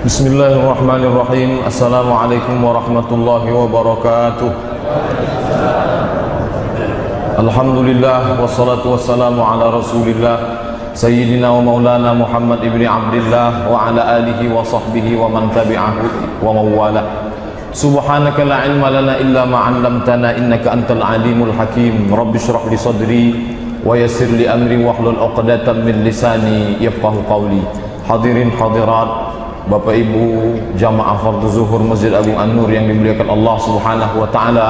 Bismillahirrahmanirrahim. Assalamualaikum warahmatullahi wabarakatuh. Alhamdulillah wassalatu wassalamu ala Rasulillah Sayyidina wa maulana Muhammad ibni Abdillah wa ala alihi wa sahbihi wa man tabi'ahu wa mawala. Subhanaka la ilma lana illa ma 'allamtana innaka antal alimul hakim. Rabbi shrah li sadri wa yassir li amri wahlul 'uqdatam min lisani yafqahu qawli. Hadirin hadirat, Bapak Ibu jamaah fardu zuhur Masjid Agung An-Nur yang dimuliakan Allah Subhanahu wa taala.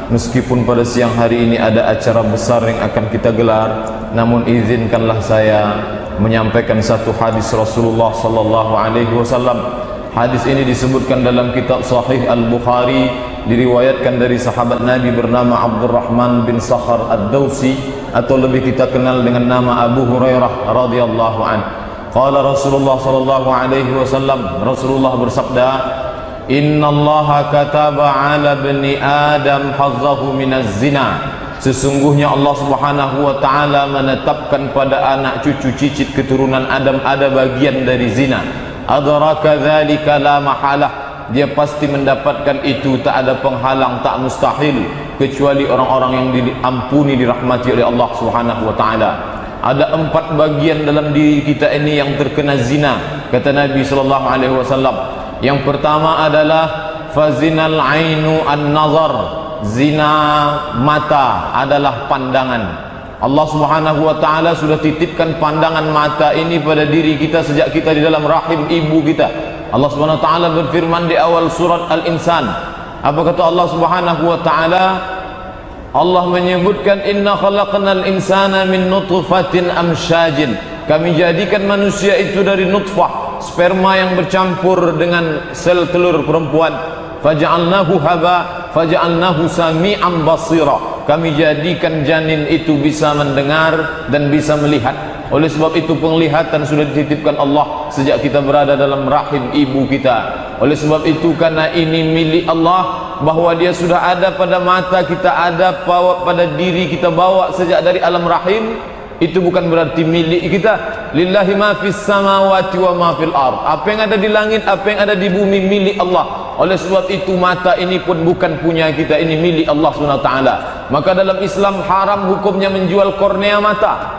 Meskipun pada siang hari ini ada acara besar yang akan kita gelar, namun izinkanlah saya menyampaikan satu hadis Rasulullah sallallahu alaihi wasallam. Hadis ini disebutkan dalam kitab Sahih Al-Bukhari, diriwayatkan dari sahabat Nabi bernama Abdurrahman bin Sakhar Ad-Dawsi, atau lebih kita kenal dengan nama Abu Hurairah radhiyallahu anhu. Qala Rasulullah sallallahu alaihi wasallam, Rasulullah bersabda, "Innallaha kataba 'ala bani Adam hazzahu minaz zina." Sesungguhnya Allah Subhanahu wa taala menetapkan pada anak cucu cicit keturunan Adam ada bagian dari zina. Adraka dzalika la mahalah. Dia pasti mendapatkan itu, tak ada penghalang, tak mustahil, kecuali orang-orang yang diampuni, dirahmati oleh Allah Subhanahu wa taala. Ada 4 bagian dalam diri kita ini yang terkena zina, kata Nabi sallallahu alaihi wasallam. Yang pertama adalah fazinal ainu an-nazar. Zina mata adalah pandangan. Allah Subhanahu wa taala sudah titipkan pandangan mata ini pada diri kita sejak kita di dalam rahim ibu kita. Allah Subhanahu wa taala berfirman di awal surat Al-Insan. Apa kata Allah Subhanahu wa taala? Allah menyebutkan, inna khalaqnal insana min nutfatin amsyajin. Kami jadikan manusia itu dari nutfah, sperma yang bercampur dengan sel telur perempuan. Faja'alnahu haba faja'alnahu sami'an basira. Kami jadikan janin itu bisa mendengar dan bisa melihat. Oleh sebab itu penglihatan sudah dititipkan Allah sejak kita berada dalam rahim ibu kita. Oleh sebab itu, karena ini milik Allah, bahwa dia sudah ada pada mata kita, ada pada diri kita, bawa sejak dari alam rahim, itu bukan berarti milik kita. Lillahi ma fis samawati wa ma fil ard. Apa yang ada di langit, apa yang ada di bumi milik Allah. Oleh sebab itu mata ini pun bukan punya kita, ini milik Allah SWT. Maka dalam Islam haram hukumnya menjual kornea mata.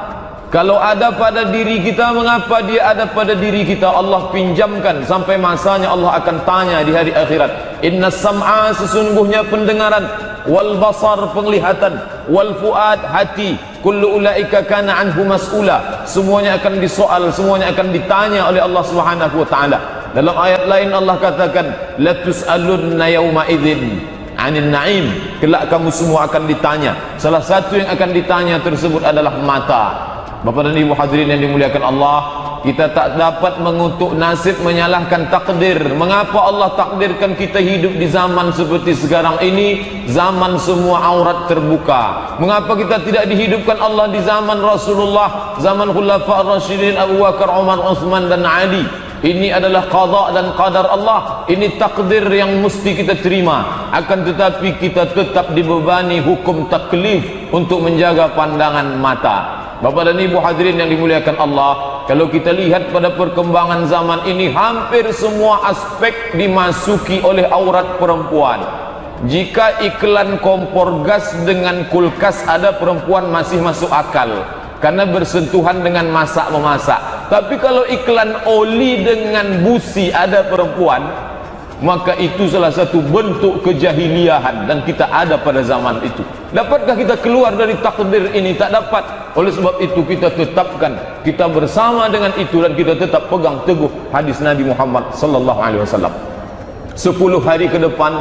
Kalau ada pada diri kita, mengapa dia ada pada diri kita? Allah pinjamkan sampai masanya Allah akan tanya di hari akhirat. Inna sam'a, sesungguhnya pendengaran, wal basar, penglihatan, wal fuad, hati, kullu ulaika kana anhu mas'ula. Semuanya akan disoal, semuanya akan ditanya oleh Allah Subhanahu wa taala. Dalam ayat lain Allah katakan, la tus'alunna yawma idzin 'anil na'im. Kelak kamu semua akan ditanya. Salah satu yang akan ditanya tersebut adalah mata. Bapak dan Ibu hadirin yang dimuliakan Allah, kita tak dapat mengutuk nasib, menyalahkan takdir. Mengapa Allah takdirkan kita hidup di zaman seperti sekarang ini, zaman semua aurat terbuka? Mengapa kita tidak dihidupkan Allah di zaman Rasulullah, zaman Khulafa ar-Rasyidin Abu Bakar, Umar, Utsman dan Ali? Ini adalah qada dan qadar Allah. Ini takdir yang mesti kita terima. Akan tetapi kita tetap dibebani hukum taklif untuk menjaga pandangan mata. Bapak dan Ibu hadirin yang dimuliakan Allah, kalau kita lihat pada perkembangan zaman ini, hampir semua aspek dimasuki oleh aurat perempuan. Jika iklan kompor gas dengan kulkas ada, perempuan masih masuk akal karena bersentuhan dengan masak-memasak. Tapi kalau iklan oli dengan busi ada perempuan, maka itu salah satu bentuk kejahiliahan, dan kita ada pada zaman itu. Dapatkah kita keluar dari takdir ini? Tak dapat. Oleh sebab itu kita tetapkan, kita bersama dengan itu, dan kita tetap pegang teguh hadis Nabi Muhammad sallallahu alaihi wasallam. 10 hari ke depan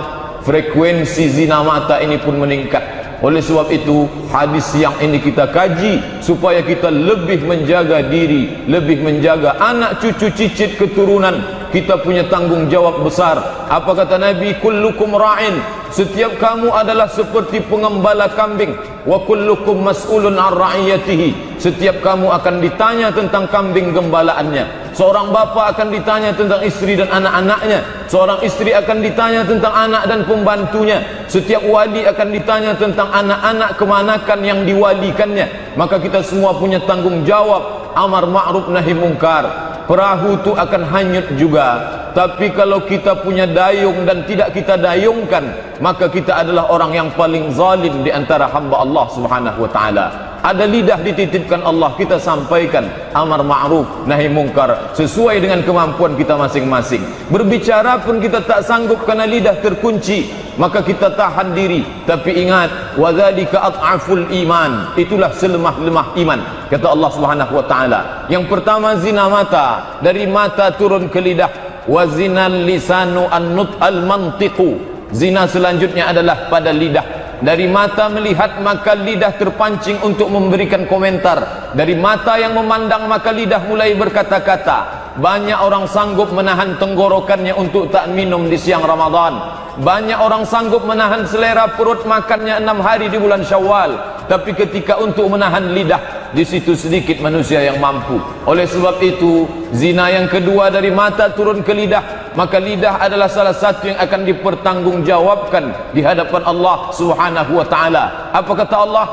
frekuensi zina mata ini pun meningkat. Oleh sebab itu hadis yang ini kita kaji supaya kita lebih menjaga diri, lebih menjaga anak cucu cicit keturunan. Kita punya tanggung jawab besar. Apa kata Nabi? Kullukum ra'in. Setiap kamu adalah seperti pengembala kambing. Wa kullukum mas'ulun an ra'iyatihi. Setiap kamu akan ditanya tentang kambing gembalaannya. Seorang bapa akan ditanya tentang istri dan anak-anaknya. Seorang istri akan ditanya tentang anak dan pembantunya. Setiap wali akan ditanya tentang anak-anak kemanakan yang diwalikannya. Maka kita semua punya tanggung jawab amar ma'ruf nahi mungkar. Perahu itu akan hanyut juga Tapi kalau kita punya dayung dan tidak kita dayungkan, maka kita adalah orang yang paling zalim di antara hamba Allah Subhanahu wa taala. Ada lidah dititipkan Allah, kita sampaikan amar ma'ruf nahi mungkar sesuai dengan kemampuan kita masing-masing. Berbicara pun kita tak sanggup karena lidah terkunci, maka kita tahan diri. Tapi ingat, wadzalika ad'aful iman, itulah selemah-lemah iman, kata Allah Subhanahu wa taala. Yang pertama zina mata, dari mata turun ke lidah. Wa zinal lisanu an-nut al-mantiqu, zina selanjutnya adalah pada lidah. Dari mata melihat, maka lidah terpancing untuk memberikan komentar. Dari mata yang memandang, maka lidah mulai berkata-kata. Banyak orang sanggup menahan tenggorokannya untuk tak minum di siang Ramadan. Banyak orang sanggup menahan selera perut makannya 6 hari di bulan Syawal. Tapi ketika untuk menahan lidah, di situ sedikit manusia yang mampu. Oleh sebab itu, zina yang kedua dari mata turun ke lidah, maka lidah adalah salah satu yang akan dipertanggungjawabkan di hadapan Allah Subhanahu wa taala. Apa kata Allah?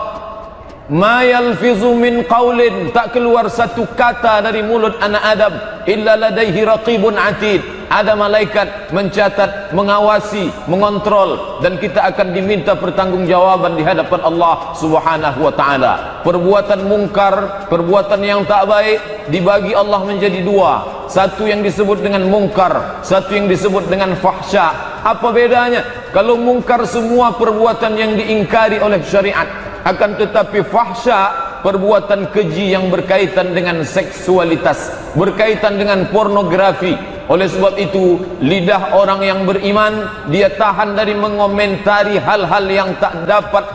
Ma yalfizu min qaulin, tak keluar satu kata dari mulut anak Adam illa ladaihi raqibun atid. Ada malaikat mencatat, mengawasi, mengontrol, dan kita akan diminta pertanggungjawaban di hadapan Allah Subhanahu wa taala. Perbuatan mungkar, perbuatan yang tak baik dibagi Allah menjadi dua. Satu yang disebut dengan mungkar, satu yang disebut dengan fahsya. Apa bedanya? Kalau mungkar semua perbuatan yang diingkari oleh syariat, akan tetapi fahsya perbuatan keji yang berkaitan dengan seksualitas, berkaitan dengan pornografi. Oleh sebab itu, lidah orang yang beriman, dia tahan dari mengomentari hal-hal yang tak dapat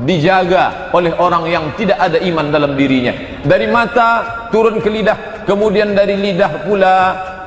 dijaga oleh orang yang tidak ada iman dalam dirinya. Dari mata turun ke lidah, kemudian dari lidah pula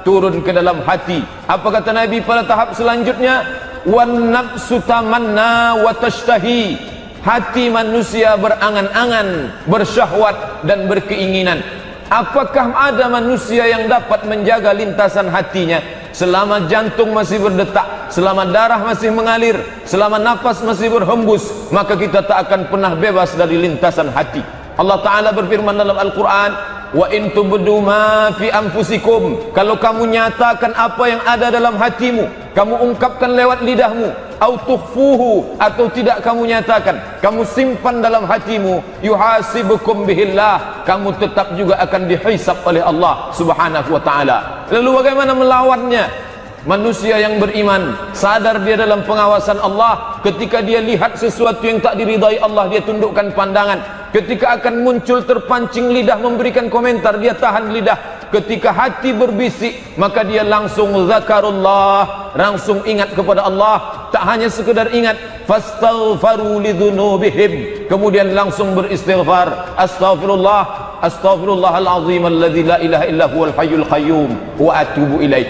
turun ke dalam hati. Apa kata Nabi pada tahap selanjutnya? Wan nafsu tamanna wa tashtahi, hati manusia berangan-angan, bersyahwat dan berkeinginan. Apakah ada manusia yang dapat menjaga lintasan hatinya selama jantung masih berdetak, selama darah masih mengalir, selama nafas masih berhembus? Maka kita tak akan pernah bebas dari lintasan hati. Allah Ta'ala berfirman dalam Al-Quran, wa in tubdu ma fi anfusikum, kalau kamu nyatakan apa yang ada dalam hatimu, kamu ungkapkan lewat lidahmu, au tukhfuhu, atau tidak kamu nyatakan, kamu simpan dalam hatimu, yuhasibukum bihillah, kamu tetap juga akan dihisab oleh Allah Subhanahu wa taala. Lalu bagaimana melawannya? Manusia yang beriman sadar dia dalam pengawasan Allah. Ketika dia lihat sesuatu yang tak diridai Allah, dia tundukkan pandangan. Ketika akan muncul terpancing lidah memberikan komentar, dia tahan lidah. Ketika hati berbisik, maka dia langsung zakarullah, langsung ingat kepada Allah. Tak hanya sekedar ingat, fastaghfaru lidzunubihim, kemudian langsung beristighfar, astaghfirullah, astaghfirullahal azim alladzi la ilaha illa huwal hayyul qayyum wa atubu ilaih.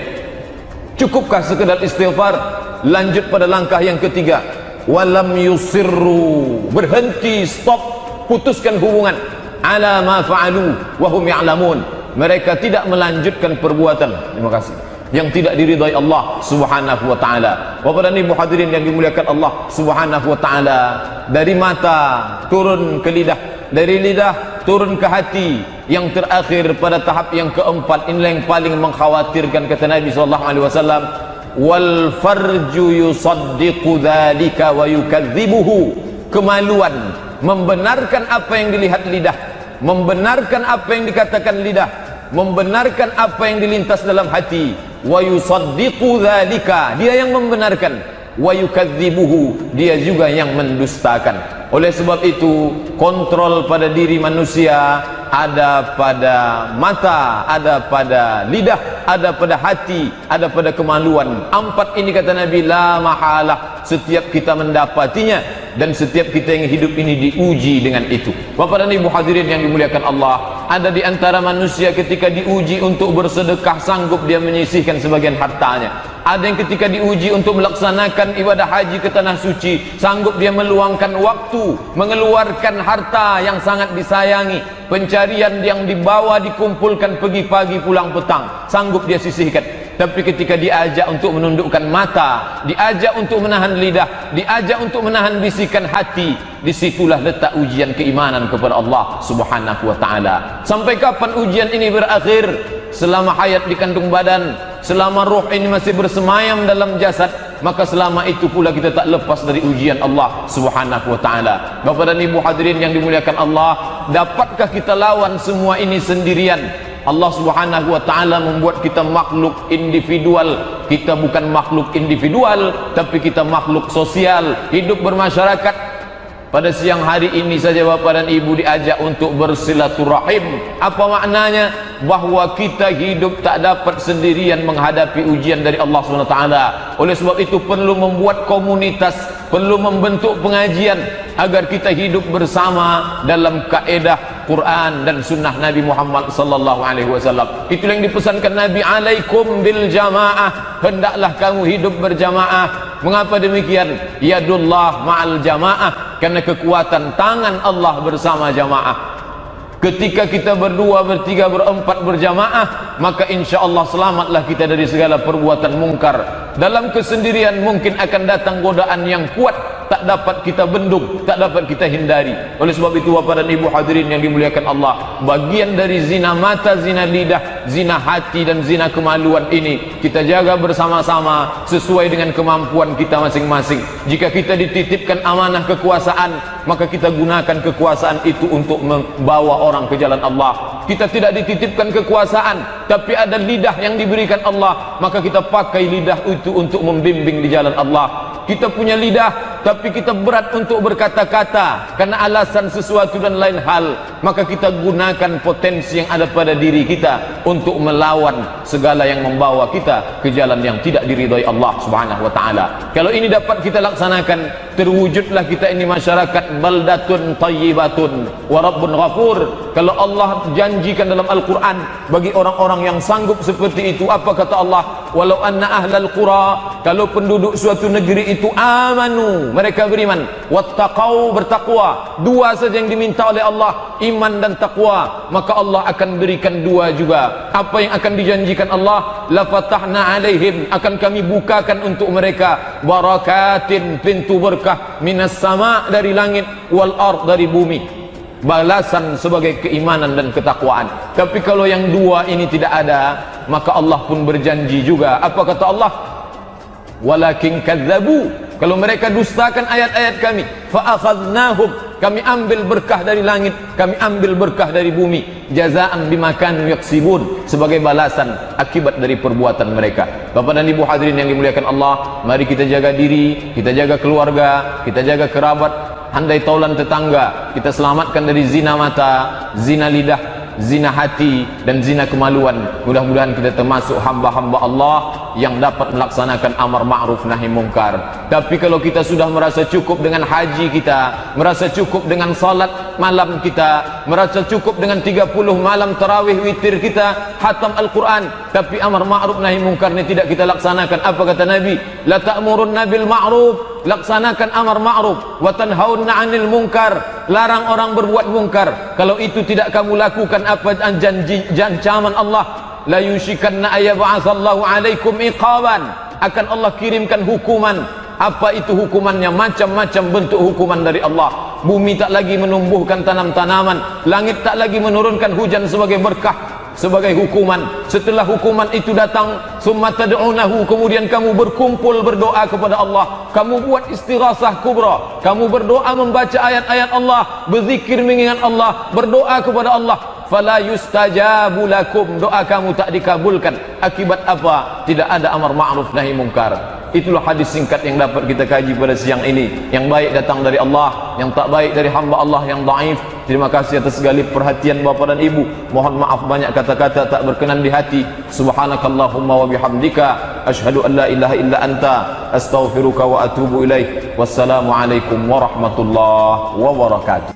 Cukupkah sekedar istighfar? Lanjut pada langkah yang ketiga, walam yusirru, berhenti, stop, putuskan hubungan, ala ma fa'alu wa hum ya'lamun, mereka tidak melanjutkan perbuatan, terima kasih, yang tidak diridai Allah Subhanahu wa taala. Bapak dan Ibu hadirin yang dimuliakan Allah Subhanahu wa taala, dari mata turun ke lidah, dari lidah turun ke hati, yang terakhir pada tahap yang keempat, inilah yang paling mengkhawatirkan, kata Nabi sallallahu alaihi wasallam, wal farju yusaddiqu dzalika wa yukadzibuhu, kemaluan membenarkan apa yang dilihat lidah, membenarkan apa yang dikatakan lidah, membenarkan apa yang dilintas dalam hati. Wa yusaddiqu dzalika, dia yang membenarkan, wa yukadzibuhu, dia juga yang mendustakan. Oleh sebab itu, kontrol pada diri manusia ada pada mata, ada pada lidah, ada pada hati, ada pada kemaluan. Empat ini kata Nabi, la mahalah, setiap kita mendapatinya, dan setiap kita yang hidup ini diuji dengan itu. Bapak dan Ibu hadirin yang dimuliakan Allah, ada di antara manusia ketika diuji untuk bersedekah, sanggup dia menyisihkan sebagian hartanya. Ada yang ketika diuji untuk melaksanakan ibadah haji ke tanah suci, sanggup dia meluangkan waktu, mengeluarkan harta yang sangat disayangi, pencarian yang dibawa dikumpulkan pagi pagi pulang petang, sanggup dia sisihkan. Tapi ketika diajak untuk menundukkan mata, diajak untuk menahan lidah, diajak untuk menahan bisikan hati, disitulah letak ujian keimanan kepada Allah Subhanahu wa ta'ala. Sampai kapan ujian ini berakhir? selama hayat di kandung badan, selama ruh ini masih bersemayam dalam jasad, maka selama itu pula kita tak lepas dari ujian Allah Subhanahu wa taala. Bapak dan Ibu hadirin yang dimuliakan Allah, dapatkah kita lawan semua ini sendirian? Allah Subhanahu wa taala membuat kita makhluk individual. Kita bukan makhluk individual, tapi kita makhluk sosial, hidup bermasyarakat. Pada siang hari ini saja Bapak dan Ibu diajak untuk bersilaturahim. Apa maknanya? Bahwa kita hidup tak dapat sendirian menghadapi ujian dari Allah SWT. Oleh sebab itu perlu membuat komunitas, perlu membentuk pengajian agar kita hidup bersama dalam kaedah Quran dan sunnah Nabi Muhammad sallallahu alaihi wasallam. Itulah yang dipesankan Nabi, alaikum bil jamaah, hendaklah kamu hidup berjamaah. Mengapa demikian? Yadullah ma'al jamaah, karena kekuatan tangan Allah bersama jamaah. Ketika kita berdua, bertiga, berempat berjamaah, maka insya Allah selamatlah kita dari segala perbuatan mungkar. Dalam kesendirian mungkin akan datang godaan yang kuat, tak dapat kita bendung, tak dapat kita hindari. Oleh sebab itu Bapak dan Ibu hadirin yang dimuliakan Allah, bagian dari zina mata, zina lidah, zina hati dan zina kemaluan ini kita jaga bersama-sama sesuai dengan kemampuan kita masing-masing. Jika kita dititipkan amanah kekuasaan, maka kita gunakan kekuasaan itu untuk membawa orang ke jalan Allah. Kita tidak dititipkan kekuasaan, tapi ada lidah yang diberikan Allah, maka kita pakai lidah itu untuk membimbing di jalan Allah. Kita punya lidah, tapi kita berat untuk berkata-kata karena alasan sesuatu dan lain hal, maka kita gunakan potensi yang ada pada diri kita untuk melawan segala yang membawa kita ke jalan yang tidak diridhai Allah Subhanahu wa taala. Kalau ini dapat kita laksanakan, terwujudlah kita ini masyarakat baldatun tayyibatun wa rabbun ghafur. Kalau Allah janjikan dalam Al-Quran bagi orang-orang yang sanggup seperti itu, apa kata Allah? Walau anna ahlal qura, kalau penduduk suatu negeri itu amanu, mereka beriman, wattaqau, bertakwa. Dua saja yang diminta oleh Allah, iman dan takwa, maka Allah akan berikan dua juga. Apa yang akan dijanjikan Allah? La fatahna alaihim, akan kami bukakan untuk mereka barakatin, pintu berkah, minas sama, dari langit, wal ard, dari bumi. Balasan sebagai keimanan dan ketakwaan. Tapi kalau yang dua ini tidak ada, maka Allah pun berjanji juga. Apa kata Allah? Walakin kadzabu, kalau mereka dustakan ayat-ayat kami, fa akhadnahum, kami ambil berkah dari langit, kami ambil berkah dari bumi, jazaan bima kanu yaksibun, sebagai balasan akibat dari perbuatan mereka. Bapak dan Ibu hadirin yang dimuliakan Allah, mari kita jaga diri, kita jaga keluarga, kita jaga kerabat, handai taulan tetangga, kita selamatkan dari zina mata, zina lidah, zina hati dan zina kemaluan. Mudah-mudahan kita termasuk hamba-hamba Allah yang dapat melaksanakan amar ma'ruf nahi mungkar. Tapi kalau kita sudah merasa cukup dengan haji kita, merasa cukup dengan salat malam kita, merasa cukup dengan 30 malam tarawih witir kita, khatam Al-Quran, tapi amar ma'ruf nahi mungkar ini tidak kita laksanakan, apa kata Nabi? La ta'murunna bil ma'ruf, laksanakan amar ma'ruf, wa tanhauna 'anil munkar, larang orang berbuat mungkar. Kalau itu tidak kamu lakukan, apa janji ancaman Allah? La yushikanna ayyab'atsallahu 'alaikum iqaban, akan Allah kirimkan hukuman. Apa itu hukumannya? Macam-macam bentuk hukuman dari Allah. Bumi tak lagi menumbuhkan tanam-tanaman, langit tak lagi menurunkan hujan sebagai berkah, sebagai hukuman. Setelah hukuman itu datang, summa tad'unahu, kemudian kamu berkumpul berdoa kepada Allah, kamu buat istighasah kubra, kamu berdoa membaca ayat-ayat Allah, berzikir mengingat Allah, berdoa kepada Allah, fala yustajabu lakum, doa kamu tak dikabulkan. Akibat apa? Tidak ada amar ma'ruf nahi mungkar. Itulah hadis singkat yang dapat kita kaji pada siang ini. Yang baik datang dari Allah, yang tak baik dari hamba Allah yang dhaif. Terima kasih atas segala perhatian Bapak dan Ibu. Mohon maaf banyak kata-kata tak berkenan di hati. Subhanakallahumma wa bihamdika, asyhadu an la ilaha illa anta, astaghfiruka wa atubu ilaik. Wassalamualaikum warahmatullahi wabarakatuh.